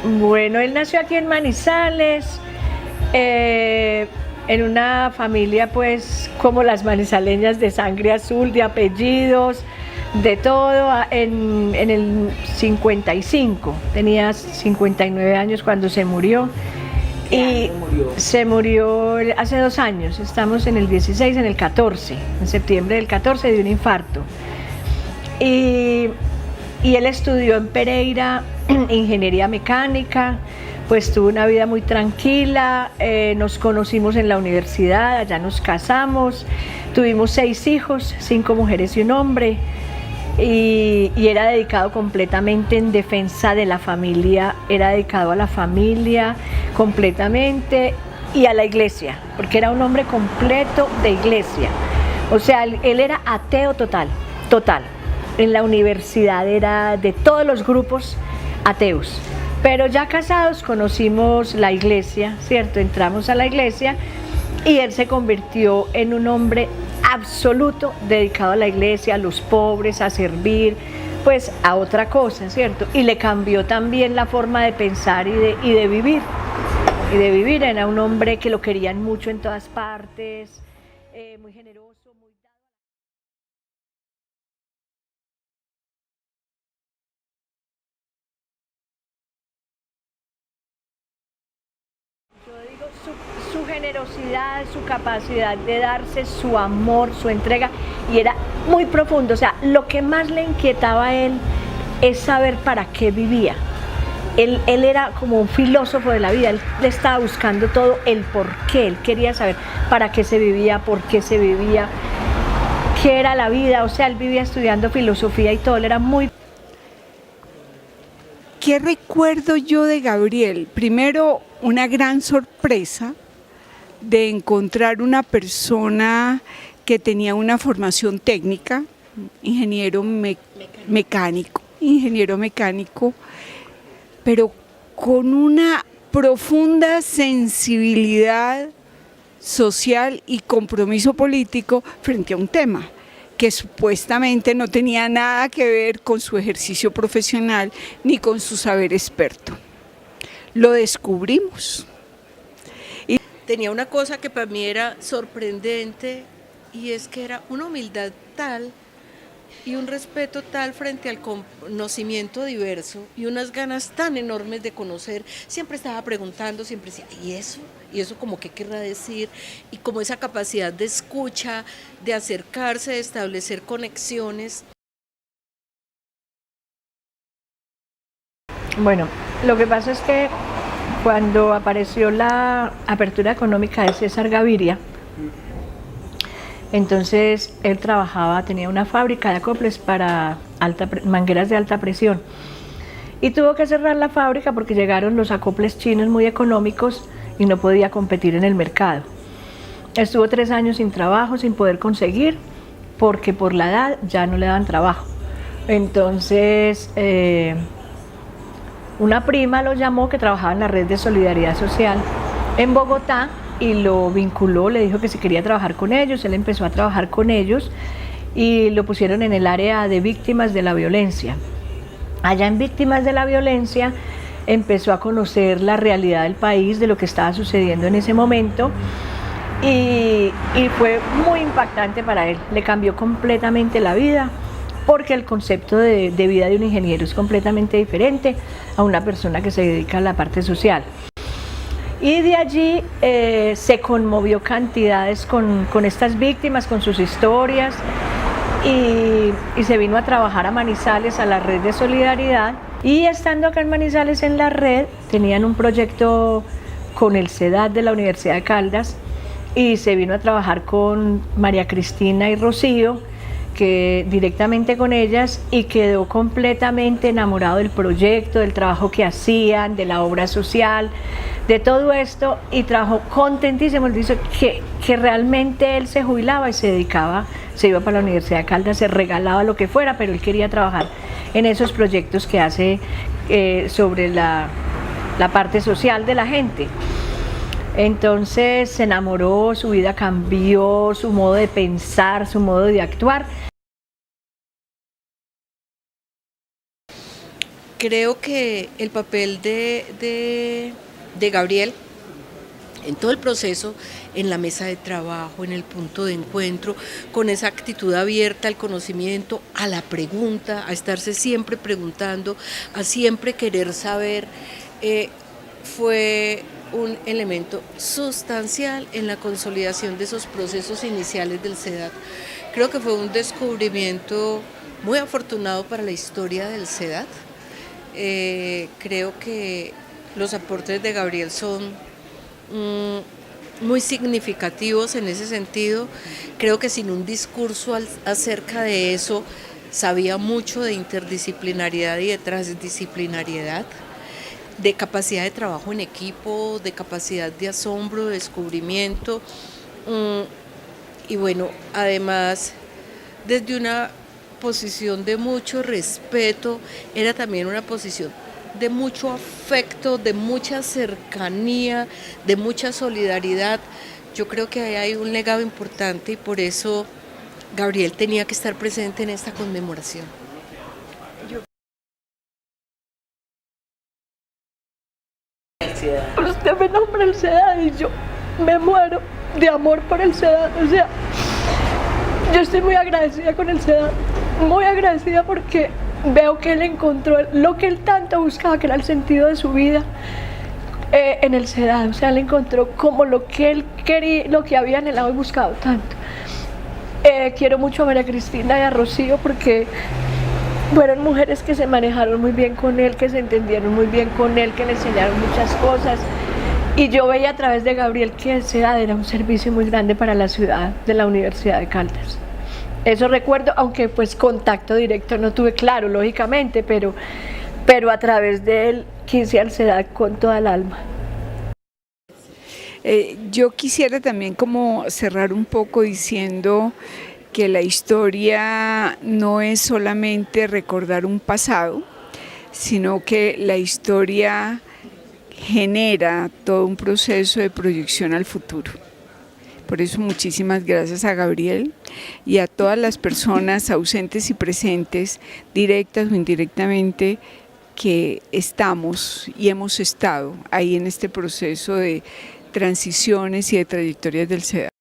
Bueno, él nació aquí en Manizales, en una familia pues como las manizaleñas, de sangre azul, de apellidos, de todo. En el 55, tenía 59 años cuando se murió. Y se murió hace 2 años, estamos en el 16, en el 14, en septiembre del 14 de un infarto. Y él estudió en Pereira ingeniería mecánica, pues tuvo una vida muy tranquila, nos conocimos en la universidad, allá nos casamos, tuvimos 6 hijos, 5 mujeres y un hombre, y era dedicado completamente en defensa de la familia, era dedicado a la familia completamente y a la iglesia, porque era un hombre completo de iglesia, o sea, él era ateo total. En la universidad era de todos los grupos ateos, pero ya casados conocimos la iglesia, ¿cierto? Entramos a la iglesia y él se convirtió en un hombre absoluto, dedicado a la iglesia, a los pobres, a servir, pues a otra cosa, ¿cierto? Y le cambió también la forma de pensar y de vivir. Era un hombre que lo querían mucho en todas partes, muy generoso, muy... Yo digo, su generosidad, su capacidad de darse, su amor, su entrega, y era muy profundo. O sea, lo que más le inquietaba a él es saber para qué vivía. Él era como un filósofo de la vida, él le estaba buscando todo el por qué, él quería saber para qué se vivía, por qué se vivía, qué era la vida. O sea, él vivía estudiando filosofía y todo, él era muy... ¿Qué recuerdo yo de Gabriel? Primero, una gran sorpresa de encontrar una persona que tenía una formación técnica, ingeniero mecánico, pero con una profunda sensibilidad social y compromiso político frente a un tema que supuestamente no tenía nada que ver con su ejercicio profesional ni con su saber experto. Lo descubrimos. Y tenía una cosa que para mí era sorprendente, y es que era una humildad tal y un respeto tal frente al conocimiento diverso y unas ganas tan enormes de conocer. Siempre estaba preguntando, siempre decía, ¿y eso? ¿Y eso como qué querrá decir? Y como esa capacidad de escucha, de acercarse, de establecer conexiones. Bueno, lo que pasa es que cuando apareció la apertura económica de César Gaviria, entonces él trabajaba, tenía una fábrica de acoples para mangueras de alta presión, y tuvo que cerrar la fábrica porque llegaron los acoples chinos muy económicos y no podía competir en el mercado. Estuvo 3 años sin trabajo, sin poder conseguir, porque por la edad ya no le daban trabajo. Entonces una prima lo llamó, que trabajaba en la red de solidaridad social en Bogotá, y lo vinculó, le dijo que si quería trabajar con ellos. Él empezó a trabajar con ellos y lo pusieron en el área de víctimas de la violencia. Allá en víctimas de la violencia empezó a conocer la realidad del país, de lo que estaba sucediendo en ese momento, y fue muy impactante para él. Le cambió completamente la vida, porque el concepto de vida de un ingeniero es completamente diferente a una persona que se dedica a la parte social. Y de allí se conmovió cantidades con estas víctimas, con sus historias, y se vino a trabajar a Manizales, a la red de solidaridad. Y estando acá en Manizales, en la red, tenían un proyecto con el CEDAT de la Universidad de Caldas, y se vino a trabajar con María Cristina y Rocío, que directamente con ellas, y quedó completamente enamorado del proyecto, del trabajo que hacían, de la obra social, de todo esto, y trabajó contentísimo. Él dice que realmente él se jubilaba y se dedicaba, se iba para la Universidad de Caldas, se regalaba lo que fuera, pero él quería trabajar en esos proyectos que hace sobre la parte social de la gente. Entonces se enamoró, su vida cambió, su modo de pensar, su modo de actuar. creo que el papel de Gabriel en todo el proceso, en la mesa de trabajo, en el punto de encuentro, con esa actitud abierta al conocimiento, a la pregunta, a estarse siempre preguntando, a siempre querer saber, fue un elemento sustancial en la consolidación de esos procesos iniciales del SEDAT. Creo que fue un descubrimiento muy afortunado para la historia del SEDAT. Creo que los aportes de Gabriel son muy significativos en ese sentido. Creo que sin un discurso acerca de eso, sabía mucho de interdisciplinariedad y de transdisciplinariedad, de capacidad de trabajo en equipo, de capacidad de asombro, de descubrimiento, y bueno, además desde una posición de mucho respeto, era también una posición de mucho afecto, de mucha cercanía, de mucha solidaridad. Yo creo que ahí hay un legado importante y por eso Gabriel tenía que estar presente en esta conmemoración. Usted me nombra el SEDAT y yo me muero de amor por el SEDAT. O sea, yo estoy muy agradecida con el SEDAT, muy agradecida porque veo que él encontró lo que él tanto buscaba, que era el sentido de su vida, en el SEDAT. O sea, él encontró como lo que él quería, lo que había anhelado y buscado tanto. Quiero mucho a María Cristina y a Rocío porque fueron mujeres que se manejaron muy bien con él, que se entendieron muy bien con él, que le enseñaron muchas cosas. Y yo veía a través de Gabriel que el SEDAT era un servicio muy grande para la ciudad de la Universidad de Caldas. Eso recuerdo, aunque pues contacto directo no tuve, claro, lógicamente, pero a través de él quise al SEDAT con toda el alma. Yo quisiera también como cerrar un poco diciendo que la historia no es solamente recordar un pasado, sino que la historia genera todo un proceso de proyección al futuro. Por eso muchísimas gracias a Gabriel y a todas las personas ausentes y presentes, directas o indirectamente, que estamos y hemos estado ahí en este proceso de transiciones y de trayectorias del SEDAT.